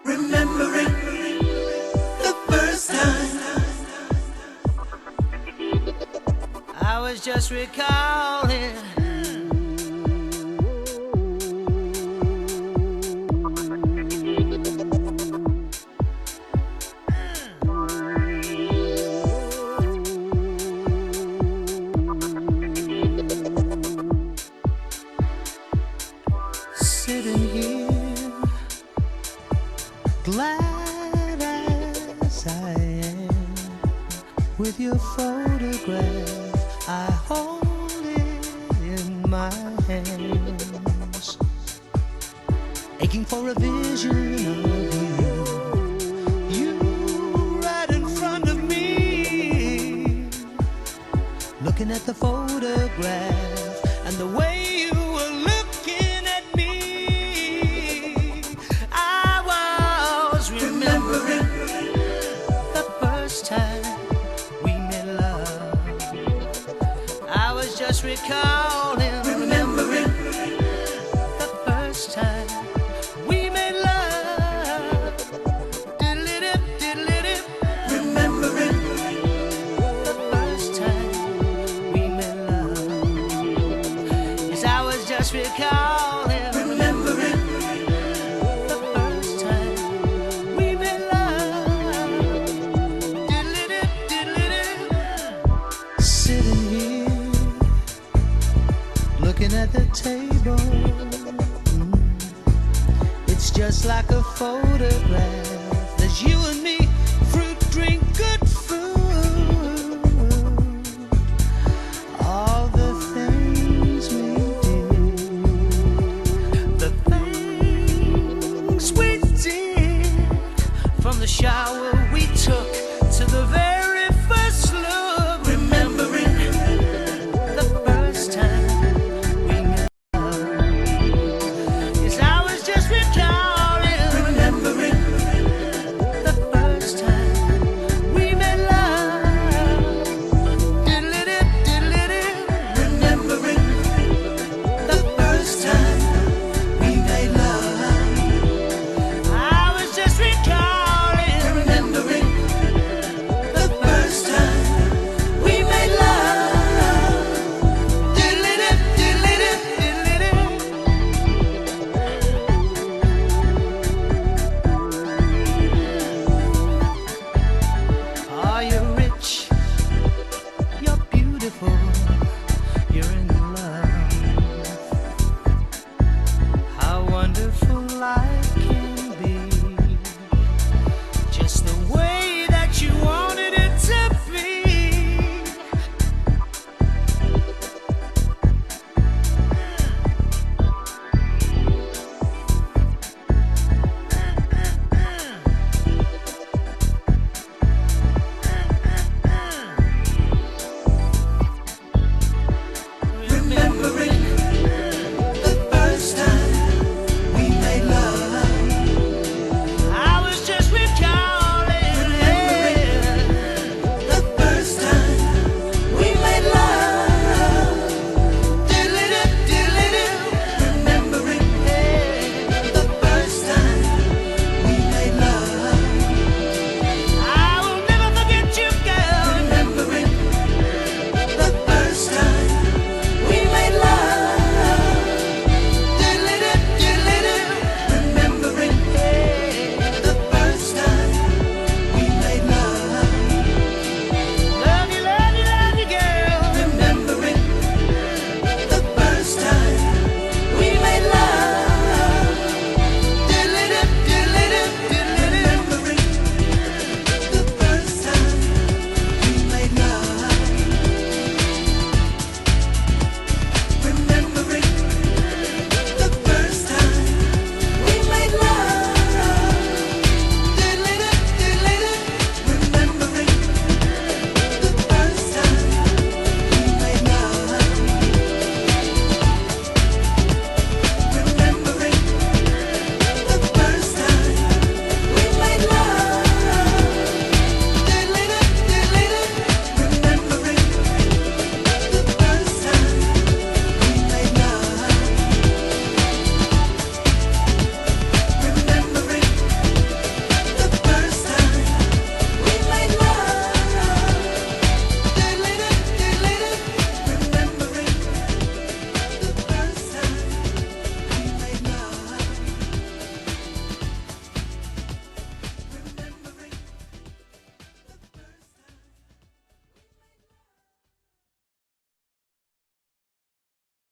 Remembering the first time I was just recalling sitting here, glad as I am, with your photograph, I hold it in my hands, aching for a vision of you right in front of me, looking at the photograph and the way you were looking at me. I was remembering the first time we made love. I was just recalling, remembering the first time we made love. Diddle-dip, diddle-dip. Remembering The first time we made love. Yes, I was just recalling, Remembering the first time we made love. Diddle-dip, diddle-dip. Sitting here, looking at the table. It's just like a photograph. There's you and me, fruit, drink, good food. All the things we did, the things we did, from the shower we took to the very first look. Remembering the first time we met. Yes, I was just recalling, Remembering the first time we made love. Diddle-dip, diddle-dip. Remembering the first time we made love. I was just recalling, Remembering the first time we made love. diddle-dip, diddle-dip, diddle-dip. Are you rich? You're beautiful.